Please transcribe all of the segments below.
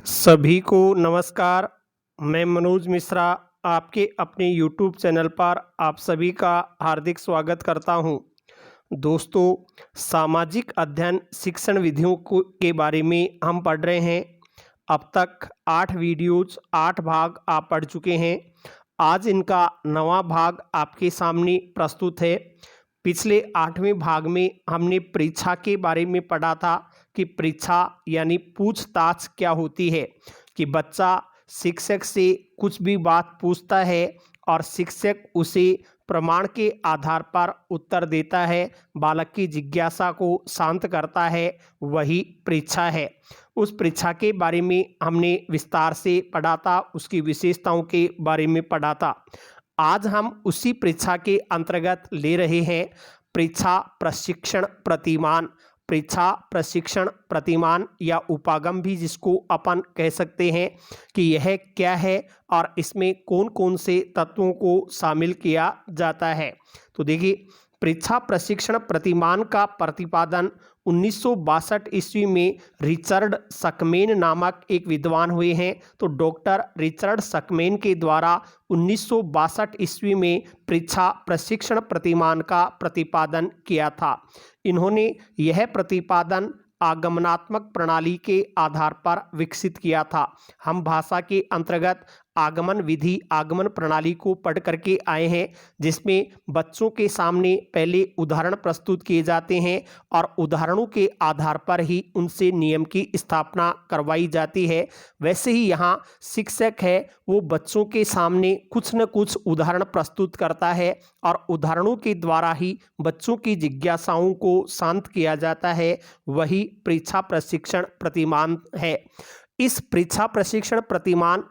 सभी को नमस्कार। मैं मनोज मिश्रा आपके अपने यूट्यूब चैनल पर आप सभी का हार्दिक स्वागत करता हूं। दोस्तों, सामाजिक अध्ययन शिक्षण विधियों को के बारे में हम पढ़ रहे हैं। अब तक 8 वीडियोज 8 भाग आप पढ़ चुके हैं। आज इनका 9वां भाग आपके सामने प्रस्तुत है। पिछले 8वें भाग में हमने परीक्षा के बारे में पढ़ा था कि परीक्षा यानी पूछताछ क्या होती है, कि बच्चा शिक्षक से कुछ भी बात पूछता है और शिक्षक उसे प्रमाण के आधार पर उत्तर देता है, बालक की जिज्ञासा को शांत करता है, वही परीक्षा है। उस परीक्षा के बारे में हमने विस्तार से पढ़ा था, उसकी विशेषताओं के बारे में पढ़ा था। आज हम उसी परीक्षा के अंतर्गत ले रहे हैं परीक्षा प्रशिक्षण प्रतिमान। परीक्षा प्रशिक्षण प्रतिमान या उपागम भी जिसको अपन कह सकते हैं कि यह क्या है और इसमें कौन कौन से तत्वों को शामिल किया जाता है। तो देखिए, परीक्षा प्रशिक्षण प्रतिमान का प्रतिपादन 1962 ईस्वी में रिचर्ड सकमेन नामक एक विद्वान हुए हैं। तो डॉक्टर रिचर्ड सकमेन के द्वारा 1962 ईस्वी में परीक्षा प्रशिक्षण प्रतिमान का प्रतिपादन किया था। इन्होंने यह प्रतिपादन आगमनात्मक प्रणाली के आधार पर विकसित किया था। हम भाषा के अंतर्गत आगमन विधि आगमन प्रणाली को पढ़ करके आए हैं, जिसमें बच्चों के सामने पहले उदाहरण प्रस्तुत किए जाते हैं और उदाहरणों के आधार पर ही उनसे नियम की स्थापना करवाई जाती है। वैसे ही यहाँ शिक्षक है, वो बच्चों के सामने कुछ न कुछ उदाहरण प्रस्तुत करता है और उदाहरणों के द्वारा ही बच्चों की जिज्ञासाओं को शांत किया जाता है, वही परीक्षा प्रशिक्षण प्रतिमान है। इस परीक्षा प्रशिक्षण प्रतिमान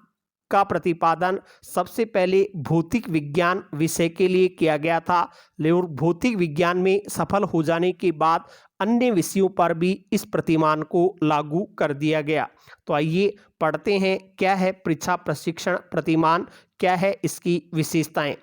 का प्रतिपादन सबसे पहले भौतिक विज्ञान विषय के लिए किया गया था, लेकिन भौतिक विज्ञान में सफल हो जाने के बाद अन्य विषयों पर भी इस प्रतिमान को लागू कर दिया गया। तो आइए पढ़ते हैं क्या है परीक्षा प्रशिक्षण प्रतिमान, क्या है इसकी विशेषताएं।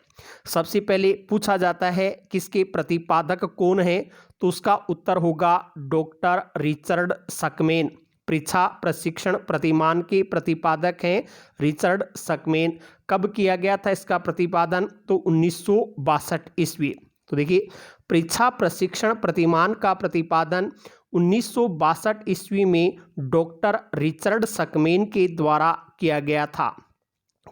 सबसे पहले पूछा जाता है कि इसके प्रतिपादक कौन है, तो उसका उत्तर होगा डॉक्टर रिचर्ड सकमेन। परीक्षा प्रशिक्षण प्रतिमान के प्रतिपादक हैं रिचर्ड सकमेन। कब किया गया था इसका प्रतिपादन, तो 1962 ईस्वी। तो देखिए, परीक्षा प्रशिक्षण प्रतिमान का प्रतिपादन 1962 ईस्वी में डॉक्टर रिचर्ड सकमेन के द्वारा किया गया था।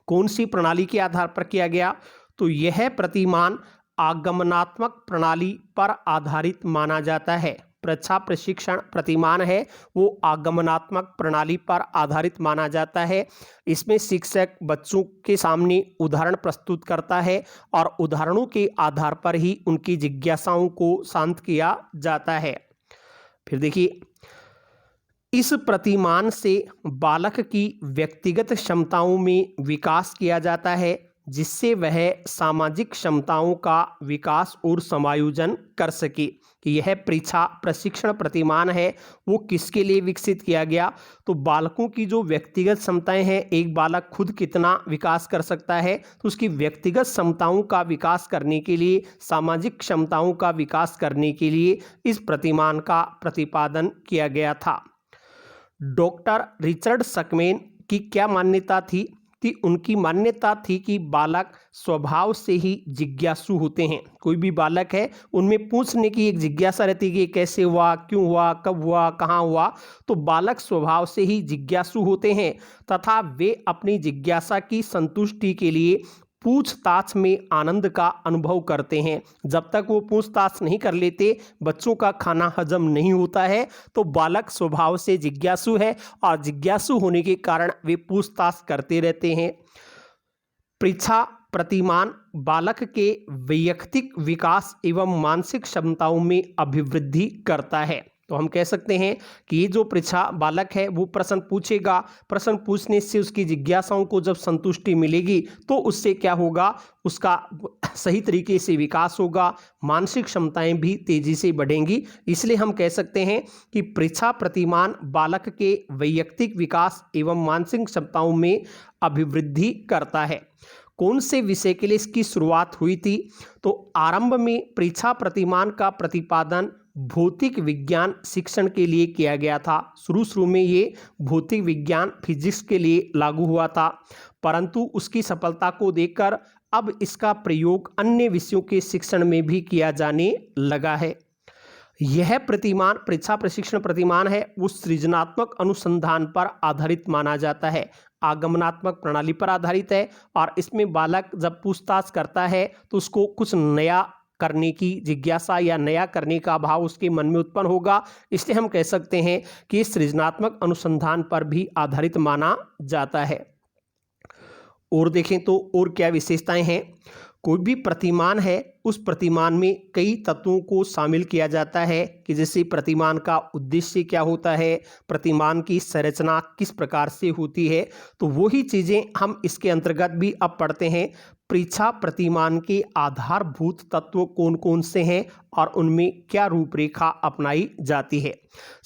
कौन सी प्रणाली के आधार पर किया गया, तो यह प्रतिमान आगमनात्मक प्रणाली पर आधारित माना जाता है। परीक्षा प्रशिक्षण प्रतिमान है वो आगमनात्मक प्रणाली पर आधारित माना जाता है। इसमें शिक्षक बच्चों के सामने उदाहरण प्रस्तुत करता है और उदाहरणों के आधार पर ही उनकी जिज्ञासाओं को शांत किया जाता है। फिर देखिए, इस प्रतिमान से बालक की व्यक्तिगत क्षमताओं में विकास किया जाता है, जिससे वह सामाजिक क्षमताओं का विकास और समायोजन कर सके। कि यह परीक्षा प्रशिक्षण प्रतिमान है वो किसके लिए विकसित किया गया, तो बालकों की जो व्यक्तिगत क्षमताएं हैं, एक बालक खुद कितना विकास कर सकता है, तो उसकी व्यक्तिगत क्षमताओं का विकास करने के लिए, सामाजिक क्षमताओं का विकास करने के लिए इस प्रतिमान का प्रतिपादन किया गया था। डॉक्टर रिचर्ड सकमेन की क्या मान्यता थी, कि उनकी मान्यता थी कि बालक स्वभाव से ही जिज्ञासु होते हैं। कोई भी बालक है, उनमें पूछने की एक जिज्ञासा रहती है कि कैसे हुआ, क्यों हुआ, कब हुआ, कहाँ हुआ। तो बालक स्वभाव से ही जिज्ञासु होते हैं तथा वे अपनी जिज्ञासा की संतुष्टि के लिए पूछताछ में आनंद का अनुभव करते हैं। जब तक वो पूछताछ नहीं कर लेते, बच्चों का खाना हजम नहीं होता है, तो बालक स्वभाव से जिज्ञासु है और जिज्ञासु होने के कारण वे पूछताछ करते रहते हैं। परीक्षा प्रतिमान बालक के वैयक्तिक विकास एवं मानसिक क्षमताओं में अभिवृद्धि करता है। तो हम कह सकते हैं कि ये जो परीक्षा बालक है वो प्रश्न पूछेगा, प्रश्न पूछने से उसकी जिज्ञासाओं को जब संतुष्टि मिलेगी तो उससे क्या होगा, उसका सही तरीके से विकास होगा, मानसिक क्षमताएं भी तेजी से बढ़ेंगी। इसलिए हम कह सकते हैं कि परीक्षा प्रतिमान बालक के वैयक्तिक विकास एवं मानसिक क्षमताओं में अभिवृद्धि करता है। कौन से विषय के लिए इसकी शुरुआत हुई थी, तो आरंभ में परीक्षा प्रतिमान का प्रतिपादन भौतिक विज्ञान शिक्षण के लिए किया गया था। शुरू में ये भौतिक विज्ञान फिजिक्स के लिए लागू हुआ था, परंतु उसकी सफलता को देखकर अब इसका प्रयोग अन्य विषयों के शिक्षण में भी किया जाने लगा है। यह प्रतिमान परीक्षा प्रशिक्षण प्रतिमान है वो सृजनात्मक अनुसंधान पर आधारित माना जाता है, आगमनात्मक प्रणाली पर आधारित है और इसमें बालक जब पूछताछ करता है तो उसको कुछ नया करने की जिज्ञासा या नया करने का भाव उसके मन में उत्पन्न होगा। इसलिए हम कह सकते हैं कि सृजनात्मक अनुसंधान पर भी आधारित माना जाता है। और देखें तो और क्या विशेषताएं हैं। कोई भी प्रतिमान है उस प्रतिमान में कई तत्वों को शामिल किया जाता है कि जैसे प्रतिमान का उद्देश्य क्या होता है, प्रतिमान की संरचना किस प्रकार से होती है, तो वही चीज़ें हम इसके अंतर्गत भी अब पढ़ते हैं। परीक्षा प्रतिमान के आधारभूत तत्व कौन कौन से हैं और उनमें क्या रूपरेखा अपनाई जाती है।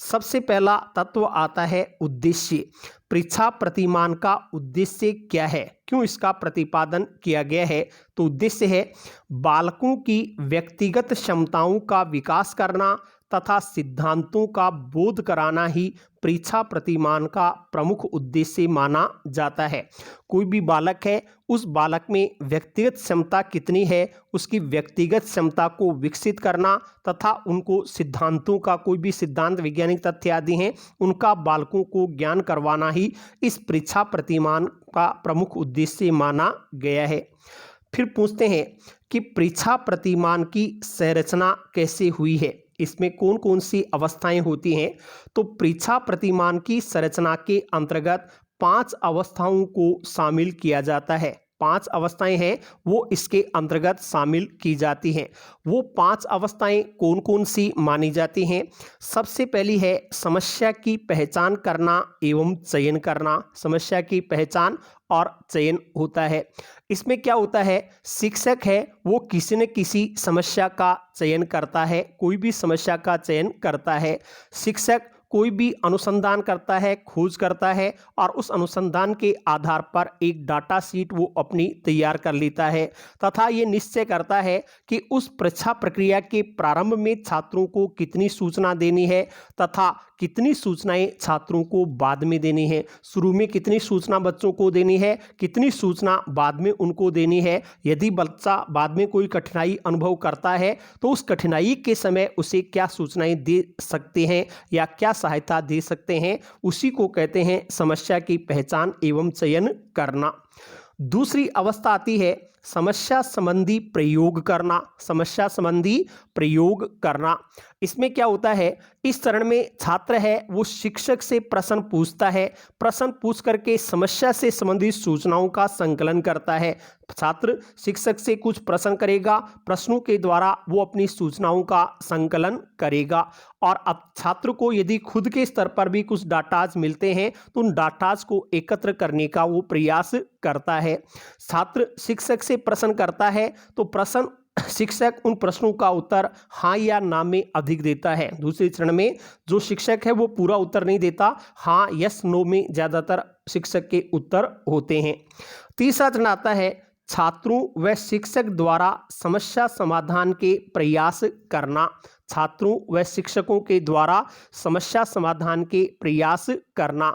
सबसे पहला तत्व आता है उद्देश्य। परीक्षा प्रतिमान का उद्देश्य क्या है, क्यों इसका प्रतिपादन किया गया है, तो उद्देश्य है बालकों की व्यक्तिगत क्षमताओं का विकास करना तथा सिद्धांतों का बोध कराना ही परीक्षा प्रतिमान का प्रमुख उद्देश्य माना जाता है। कोई भी बालक है उस बालक में व्यक्तिगत क्षमता कितनी है, उसकी व्यक्तिगत क्षमता को विकसित करना तथा उनको सिद्धांतों का, कोई भी सिद्धांत वैज्ञानिक तथ्य आदि हैं उनका बालकों को ज्ञान करवाना ही इस परीक्षा प्रतिमान का प्रमुख उद्देश्य माना गया है। फिर पूछते हैं कि परीक्षा प्रतिमान की संरचना कैसे हुई है, इसमें कौन कौन सी अवस्थाएं होती हैं। तो परीक्षा प्रतिमान की संरचना के अंतर्गत 5 अवस्थाओं को शामिल किया जाता है। 5 अवस्थाएं हैं वो इसके अंतर्गत शामिल की जाती हैं। वो 5 अवस्थाएं कौन कौन सी मानी जाती हैं। सबसे पहली है समस्या की पहचान करना एवं चयन करना। समस्या की पहचान और चयन होता है। इसमें क्या होता है, शिक्षक है वो किसी न किसी समस्या का चयन करता है, कोई भी समस्या का चयन करता है। शिक्षक कोई भी अनुसंधान करता है, खोज करता है और उस अनुसंधान के आधार पर एक डाटा शीट वो अपनी तैयार कर लेता है तथा ये निश्चय करता है कि उस परीक्षा प्रक्रिया के प्रारंभ में छात्रों को कितनी सूचना देनी है तथा कितनी सूचनाएं छात्रों को बाद में देनी है। शुरू में कितनी सूचना बच्चों को देनी है, कितनी सूचना बाद में उनको देनी है। यदि बच्चा बाद में कोई कठिनाई अनुभव करता है तो उस कठिनाई के समय उसे क्या सूचनाएं दे सकते हैं या क्या सहायता दे सकते हैं, उसी को कहते हैं समस्या की पहचान एवं चयन करना। दूसरी अवस्था आती है समस्या संबंधी प्रयोग करना। समस्या संबंधी प्रयोग करना, इसमें क्या होता है, इस चरण में छात्र है वो शिक्षक से प्रश्न पूछता है, प्रश्न पूछ करके समस्या से संबंधित सूचनाओं का संकलन करता है। छात्र शिक्षक से कुछ प्रश्न करेगा, प्रश्नों के द्वारा वो अपनी सूचनाओं का संकलन करेगा और अब छात्र को यदि खुद के स्तर पर भी कुछ डाटाज मिलते हैं तो उन डाटाज को एकत्र करने का वो प्रयास करता है। छात्र शिक्षक से प्रश्न करता है तो प्रश्न शिक्षक उन प्रश्नों का उत्तर हाँ या ना में अधिक देता है। दूसरे चरण में जो शिक्षक है वो पूरा उत्तर नहीं देता, हाँ यस नो में ज़्यादातर शिक्षक के उत्तर होते हैं। तीसरा चरण आता है छात्रों व शिक्षक द्वारा समस्या समाधान के प्रयास करना। छात्रों व शिक्षकों के द्वारा समस्या समाधान के प्रयास करना,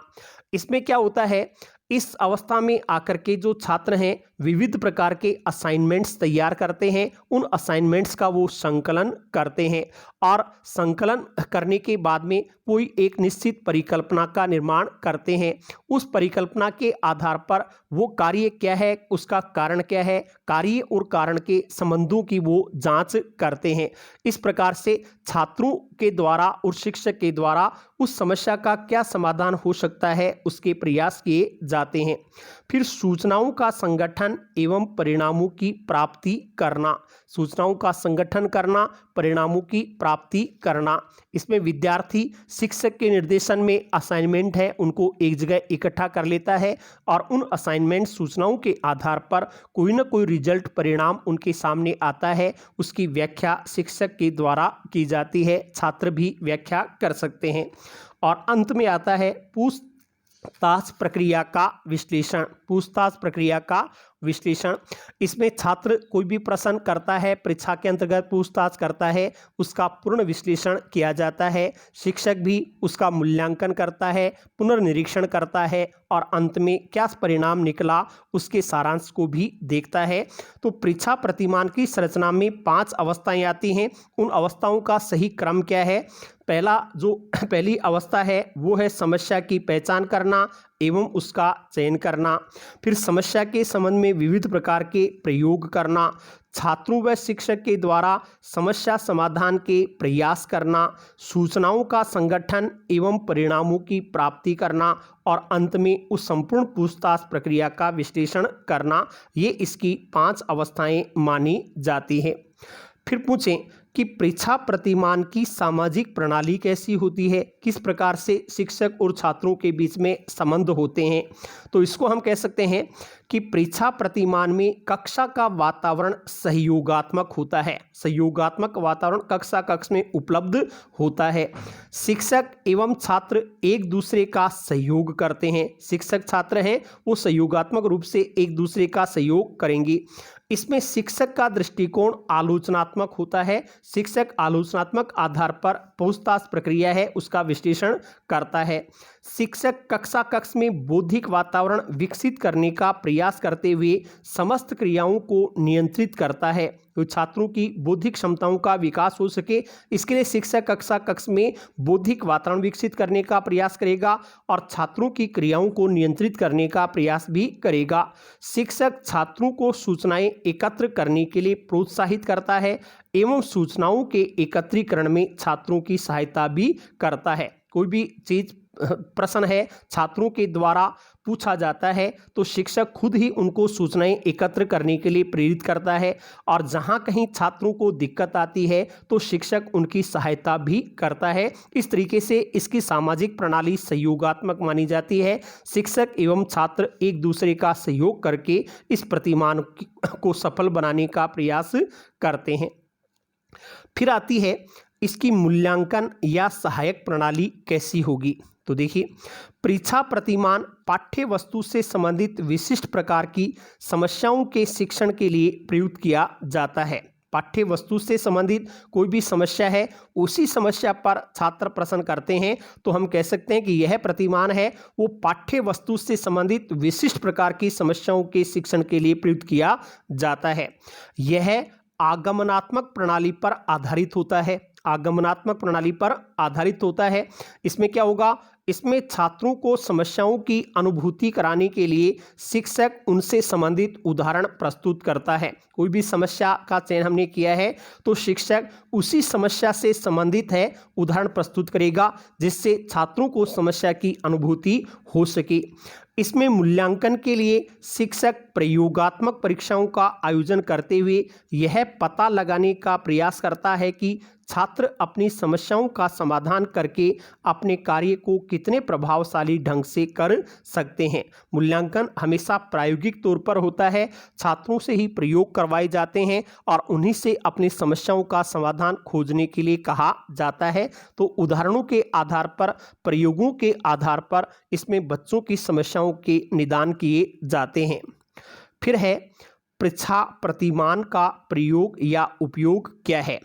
इसमें क्या होता है, इस अवस्था में आकर के जो छात्र हैं विविध प्रकार के असाइनमेंट्स तैयार करते हैं, उन असाइनमेंट्स का वो संकलन करते हैं और संकलन करने के बाद में कोई एक निश्चित परिकल्पना का निर्माण करते हैं। उस परिकल्पना के आधार पर वो कार्य क्या है, उसका कारण क्या है, कार्य और कारण के संबंधों की वो जांच करते हैं। इस प्रकार से छात्रों के द्वारा और शिक्षक के द्वारा उस समस्या का क्या समाधान हो सकता है उसके प्रयास किए जाते हैं। फिर सूचनाओं का संगठन एवं परिणामों की प्राप्ति करना। सूचनाओं का संगठन करना, परिणामों की प्राप्ति करना, इसमें विद्यार्थी शिक्षक के निर्देशन में असाइनमेंट है उनको एक जगह इकट्ठा कर लेता है और उन असाइनमेंट सूचनाओं के आधार पर कोई ना कोई रिजल्ट परिणाम उनके सामने आता है, उसकी व्याख्या शिक्षक के द्वारा की जाती है, छात्र भी व्याख्या कर सकते हैं। और अंत में आता है पूछताछ प्रक्रिया का विश्लेषण। पूछताछ प्रक्रिया का विश्लेषण। इसमें छात्र कोई भी प्रश्न करता है, परीक्षा के अंतर्गत पूछताछ करता है, उसका पूर्ण विश्लेषण किया जाता है। शिक्षक भी उसका मूल्यांकन करता है, पुनर्निरीक्षण करता है और अंत में क्या परिणाम निकला उसके सारांश को भी देखता है। तो परीक्षा प्रतिमान की संरचना में 5 अवस्थाएं आती हैं। उन अवस्थाओं का सही क्रम क्या है? पहली अवस्था है वो है समस्या की पहचान करना एवं उसका चयन करना। फिर समस्या के संबंध में विविध प्रकार के प्रयोग करना, छात्रों व शिक्षक के द्वारा समस्या समाधान के प्रयास करना, सूचनाओं का संगठन एवं परिणामों की प्राप्ति करना और अंत में उस संपूर्ण पूछताछ प्रक्रिया का विश्लेषण करना। ये इसकी 5 अवस्थाएं मानी जाती हैं। फिर पूछें कि परीक्षा प्रतिमान की सामाजिक प्रणाली कैसी होती है, किस प्रकार से शिक्षक और छात्रों के बीच में संबंध होते हैं। तो इसको हम कह सकते हैं कि परीक्षा प्रतिमान में कक्षा का वातावरण सहयोगात्मक होता है। सहयोगात्मक वातावरण कक्षा कक्ष में उपलब्ध होता है। शिक्षक एवं छात्र एक दूसरे का सहयोग करते हैं। शिक्षक छात्र हैं वो सहयोगात्मक रूप से एक दूसरे का सहयोग करेंगे। इसमें शिक्षक का दृष्टिकोण आलोचनात्मक होता है। शिक्षक आलोचनात्मक आधार पर पूछताछ प्रक्रिया है उसका विश्लेषण करता है। शिक्षक कक्षा कक्ष में बौद्धिक वातावरण विकसित करने का प्रयास करते हुए समस्त क्रियाओं को नियंत्रित करता है। तो छात्रों की बौद्धिक क्षमताओं का विकास हो सके इसके लिए शिक्षक कक्षा कक्ष में बौद्धिक वातावरण विकसित करने का प्रयास करेगा और छात्रों की क्रियाओं को नियंत्रित करने का प्रयास भी करेगा। शिक्षक छात्रों को सूचनाएं एकत्र करने के लिए प्रोत्साहित करता है एवं सूचनाओं के एकत्रीकरण में छात्रों की सहायता भी करता है। कोई भी चीज प्रश्न है छात्रों के द्वारा पूछा जाता है तो शिक्षक खुद ही उनको सूचनाएं एकत्र करने के लिए प्रेरित करता है और जहां कहीं छात्रों को दिक्कत आती है तो शिक्षक उनकी सहायता भी करता है। इस तरीके से इसकी सामाजिक प्रणाली सहयोगात्मक मानी जाती है। शिक्षक एवं छात्र एक दूसरे का सहयोग करके इस प्रतिमान को सफल बनाने का प्रयास करते हैं। फिर आती है इसकी मूल्यांकन या सहायक प्रणाली कैसी होगी। तो देखिए, परीक्षा प्रतिमान पाठ्य वस्तु से संबंधित विशिष्ट प्रकार की समस्याओं के शिक्षण के लिए प्रयुक्त किया जाता है। पाठ्य वस्तु से संबंधित कोई भी समस्या है उसी समस्या पर छात्र प्रश्न करते हैं तो हम कह सकते हैं कि यह प्रतिमान है वो पाठ्य वस्तु से संबंधित विशिष्ट प्रकार की समस्याओं के शिक्षण के लिए प्रयुक्त किया जाता है। यह आगमनात्मक प्रणाली पर आधारित होता है। आगमनात्मक प्रणाली पर आधारित होता है। इसमें क्या होगा, इसमें छात्रों को समस्याओं की अनुभूति कराने के लिए शिक्षक उनसे संबंधित उदाहरण प्रस्तुत करता है। कोई भी समस्या का चयन हमने किया है तो शिक्षक उसी समस्या से संबंधित है उदाहरण प्रस्तुत करेगा जिससे छात्रों को समस्या की अनुभूति हो सके। इसमें मूल्यांकन के लिए शिक्षक प्रयोगात्मक परीक्षाओं का आयोजन करते हुए यह पता लगाने का प्रयास करता है कि छात्र अपनी समस्याओं का समाधान करके अपने कार्य को कितने प्रभावशाली ढंग से कर सकते हैं। मूल्यांकन हमेशा प्रायोगिक तौर पर होता है। छात्रों से ही प्रयोग करवाए जाते हैं और उन्हीं से अपनी समस्याओं का समाधान खोजने के लिए कहा जाता है। तो उदाहरणों के आधार पर, प्रयोगों के आधार पर इसमें बच्चों की समस्याओं के निदान किए जाते हैं। फिर है परीक्षा प्रतिमान का प्रयोग या उपयोग क्या है।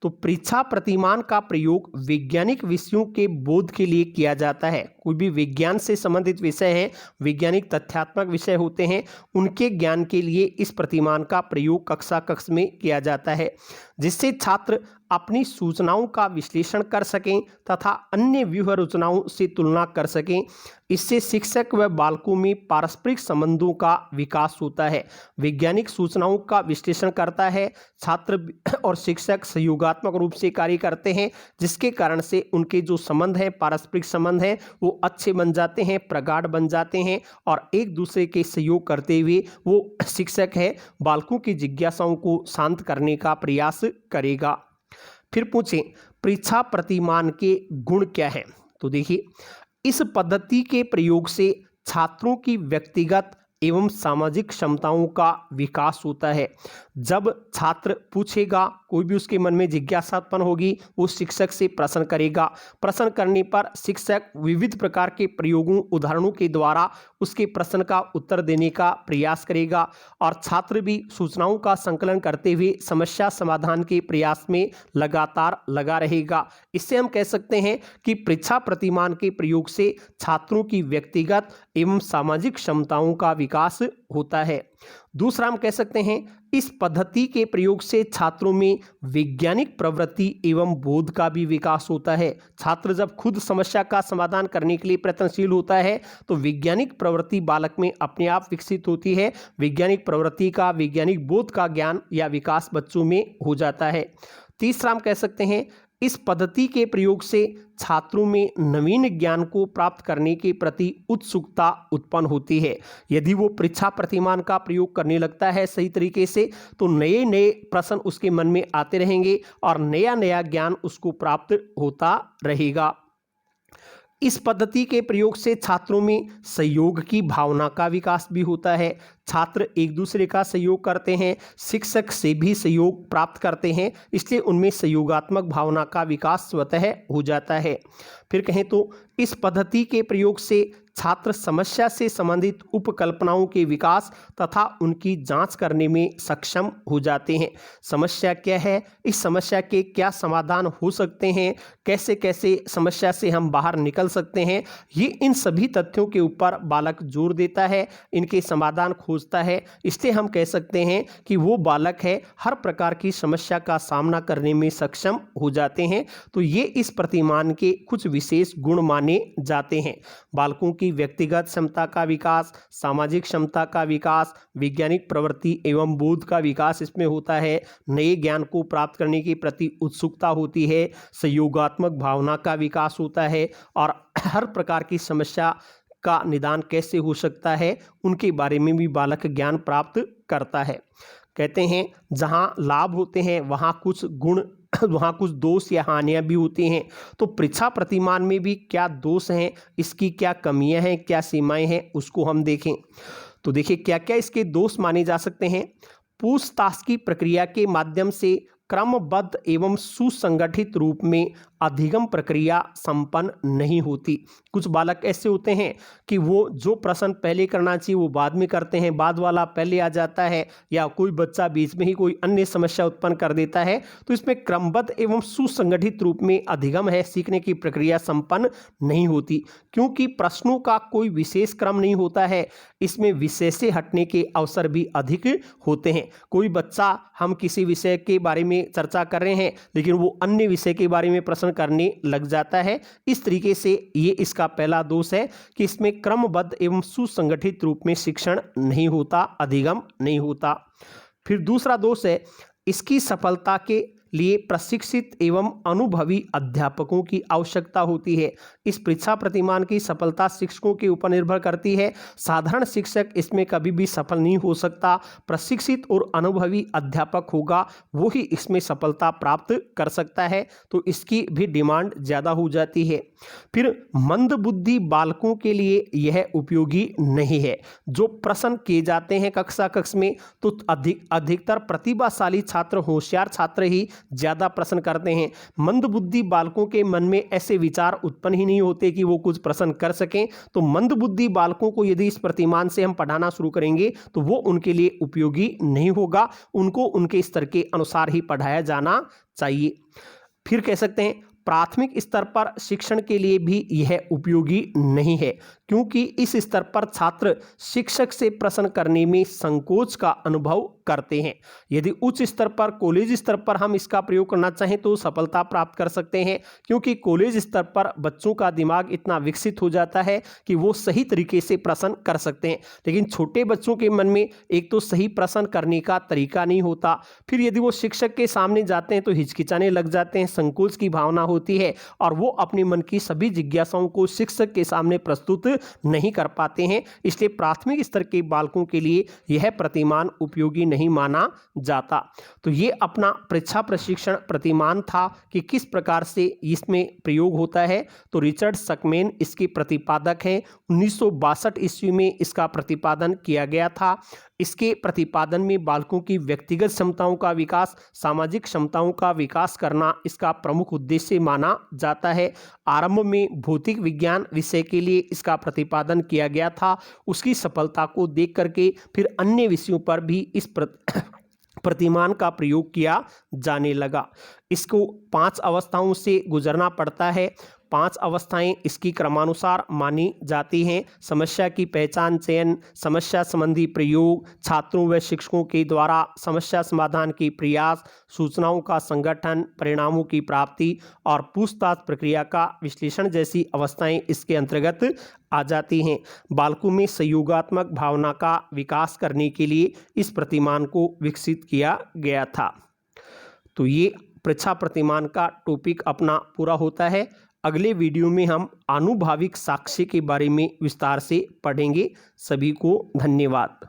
तो परीक्षा प्रतिमान का प्रयोग वैज्ञानिक विषयों के बोध के लिए किया जाता है। कोई भी विज्ञान से संबंधित विषय हैं, वैज्ञानिक तथ्यात्मक विषय होते हैं, उनके ज्ञान के लिए इस प्रतिमान का प्रयोग कक्षा कक्ष में किया जाता है जिससे छात्र अपनी सूचनाओं का विश्लेषण कर सकें तथा अन्य व्यूह रचनाओं से तुलना कर सकें। इससे शिक्षक व बालकों में पारस्परिक संबंधों का विकास होता है। वैज्ञानिक सूचनाओं का विश्लेषण करता है, छात्र और शिक्षक सहयोगात्मक रूप से कार्य करते हैं जिसके कारण से उनके जो संबंध हैं, पारस्परिक संबंध हैं, वो अच्छे बन जाते हैं, प्रगाढ़ बन जाते हैं और एक दूसरे के सहयोग करते हुए वो शिक्षक है बालकों की जिज्ञासाओं को शांत करने का प्रयास करेगा। फिर पूछें परीक्षा प्रतिमान के गुण क्या है। तो देखिए, इस पद्धति के प्रयोग से छात्रों की व्यक्तिगत एवं सामाजिक क्षमताओं का विकास होता है। जब छात्र पूछेगा, कोई भी उसके मन में जिज्ञासा उत्पन्न होगी, वो शिक्षक से प्रश्न करेगा। प्रश्न करने पर शिक्षक विविध प्रकार के प्रयोगों, उदाहरणों के द्वारा उसके प्रश्न का उत्तर देने का प्रयास करेगा और छात्र भी सूचनाओं का संकलन करते हुए समस्या समाधान के प्रयास में लगातार लगा रहेगा। इससे हम कह सकते हैं कि परीक्षा प्रतिमान के प्रयोग से छात्रों की व्यक्तिगत एवं सामाजिक क्षमताओं का विकास होता है। दूसरा हम कह सकते हैं, इस पद्धति के प्रयोग से छात्रों में वैज्ञानिक प्रवृत्ति एवं बोध का भी विकास होता है। छात्र जब खुद समस्या का समाधान करने के लिए प्रयत्नशील होता है तो वैज्ञानिक प्रवृत्ति बालक में अपने आप विकसित होती है। वैज्ञानिक प्रवृत्ति का, वैज्ञानिक बोध का ज्ञान या विकास बच्चों में हो जाता है। तीसरा हम कह सकते हैं, इस पद्धति के प्रयोग से छात्रों में नवीन ज्ञान को प्राप्त करने के प्रति उत्सुकता उत्पन्न होती है। यदि वो परीक्षा प्रतिमान का प्रयोग करने लगता है सही तरीके से, तो नए नए प्रश्न उसके मन में आते रहेंगे और नया नया ज्ञान उसको प्राप्त होता रहेगा। इस पद्धति के प्रयोग से छात्रों में सहयोग की भावना का विकास भी होता है। छात्र एक दूसरे का सहयोग करते हैं, शिक्षक से भी सहयोग प्राप्त करते हैं, इसलिए उनमें सहयोगात्मक भावना का विकास स्वतः हो जाता है। फिर कहें तो इस पद्धति के प्रयोग से छात्र समस्या से संबंधित उपकल्पनाओं के विकास तथा उनकी जांच करने में सक्षम हो जाते हैं। समस्या क्या है, इस समस्या के क्या समाधान हो सकते हैं, कैसे कैसे समस्या से हम बाहर निकल सकते हैं, ये इन सभी तथ्यों के ऊपर बालक जोर देता है, इनके समाधान खोजता है। इसलिए हम कह सकते हैं कि वो बालक है हर प्रकार की समस्या का सामना करने में सक्षम हो जाते हैं। तो ये इस प्रतिमान के कुछ विशेष गुण माने जाते हैं। बालकों की व्यक्तिगत क्षमता का विकास, सामाजिक क्षमता का विकास, वैज्ञानिक प्रवृत्ति एवं बोध का विकास इसमें होता है। नए ज्ञान को प्राप्त करने के प्रति उत्सुकता होती है, सहयोगात्मक भावना का विकास होता है और हर प्रकार की समस्या का निदान कैसे हो सकता है उनके बारे में भी बालक ज्ञान प्राप्त करता है। कहते हैं जहाँ लाभ होते हैं वहाँ कुछ गुण, वहाँ कुछ दोष या हानियाँ भी होती हैं। तो परीक्षा प्रतिमान में भी क्या दोष हैं, इसकी क्या कमियाँ हैं, क्या सीमाएं हैं, उसको हम देखें। तो देखिए क्या क्या इसके दोष माने जा सकते हैं। पूछताछ की प्रक्रिया के माध्यम से क्रमबद्ध एवं सुसंगठित रूप में अधिगम प्रक्रिया संपन्न नहीं होती। कुछ बालक ऐसे होते हैं कि वो जो प्रश्न पहले करना चाहिए वो बाद में करते हैं, बाद वाला पहले आ जाता है, या कोई बच्चा बीच में ही कोई अन्य समस्या उत्पन्न कर देता है। तो इसमें क्रमबद्ध एवं सुसंगठित रूप में अधिगम है, सीखने की प्रक्रिया संपन्न नहीं होती, क्योंकि प्रश्नों का कोई विशेष क्रम नहीं होता है। इसमें विषय से हटने के अवसर भी अधिक होते हैं। कोई बच्चा, हम किसी विषय के बारे में चर्चा कर रहे हैं लेकिन वो अन्य विषय के बारे में प्रश्न करने लग जाता है। इस तरीके से ये इसका पहला दोष है कि इसमें क्रमबद्ध एवं सुसंगठित रूप में शिक्षण नहीं होता, अधिगम नहीं होता। फिर दूसरा दोष है, इसकी सफलता के लिए प्रशिक्षित एवं अनुभवी अध्यापकों की आवश्यकता होती है। इस परीक्षा प्रतिमान की सफलता शिक्षकों के ऊपर निर्भर करती है। साधारण शिक्षक इसमें कभी भी सफल नहीं हो सकता। प्रशिक्षित और अनुभवी अध्यापक होगा वो ही इसमें सफलता प्राप्त कर सकता है। तो इसकी भी डिमांड ज़्यादा हो जाती है। फिर मंदबुद्धि बालकों के लिए यह उपयोगी नहीं है। जो प्रश्न किए जाते हैं कक्षा कक्ष में, तो अधिकतर प्रतिभाशाली छात्र, होशियार छात्र ही ज्यादा प्रश्न करते हैं। मंदबुद्धि बालकों के मन में ऐसे विचार उत्पन्न ही नहीं होते कि वो कुछ प्रश्न कर सकें। तो मंदबुद्धि बालकों को यदि इस प्रतिमान से हम पढ़ाना शुरू करेंगे तो वो उनके लिए उपयोगी नहीं होगा। उनको उनके स्तर के अनुसार ही पढ़ाया जाना चाहिए। फिर कह सकते हैं प्राथमिक स्तर पर शिक्षण के लिए भी यह उपयोगी नहीं है, क्योंकि इस स्तर पर छात्र शिक्षक से प्रश्न करने में संकोच का अनुभव करते हैं। यदि उच्च स्तर पर, कॉलेज स्तर पर हम इसका प्रयोग करना चाहें तो सफलता प्राप्त कर सकते हैं, क्योंकि कॉलेज स्तर पर बच्चों का दिमाग इतना विकसित हो जाता है कि वो सही तरीके से प्रश्न कर सकते हैं। लेकिन छोटे बच्चों के मन में एक तो सही प्रश्न करने का तरीका नहीं होता, फिर यदि वो शिक्षक के सामने जाते हैं तो हिचकिचाने लग जाते हैं, संकोच की भावना होती है और वो अपने मन की सभी जिज्ञासाओं को शिक्षक के सामने प्रस्तुत नहीं कर पाते हैं। इसलिए प्राथमिक स्तर के बालकों के लिए यह प्रतिमान उपयोगी नहीं माना जाता। तो ये अपना परीक्षा प्रशिक्षण प्रतिमान था कि किस प्रकार से इसमें प्रयोग होता है। तो रिचर्ड सकमेन इसके प्रतिपादक हैं। 1962 ईस्वी में इसका प्रतिपादन किया गया था। इसके प्रतिपादन में बालकों की व्यक्तिगत क्षमताओं का विकास, सामाजिक क्षमताओं का विकास करना इसका प्रमुख उद्देश्य माना जाता है। आरंभ में भौतिक विज्ञान विषय के लिए इसका प्रतिपादन किया गया था। उसकी सफलता को देख करके फिर अन्य विषयों पर भी इस प्रतिमान का प्रयोग किया जाने लगा। इसको 5 अवस्थाओं से गुजरना पड़ता है। 5 अवस्थाएं इसकी क्रमानुसार मानी जाती हैं। समस्या की पहचान, चयन, समस्या संबंधी प्रयोग, छात्रों व शिक्षकों के द्वारा समस्या समाधान की प्रयास, सूचनाओं का संगठन, परिणामों की प्राप्ति और पूछताछ प्रक्रिया का विश्लेषण जैसी अवस्थाएं इसके अंतर्गत आ जाती हैं। बालकों में सहयोगात्मक भावना का विकास करने के लिए इस प्रतिमान को विकसित किया गया था। तो ये परीक्षा प्रतिमान का टॉपिक अपना पूरा होता है। अगले वीडियो में हम आनुभाविक साक्ष्य के बारे में विस्तार से पढ़ेंगे। सभी को धन्यवाद।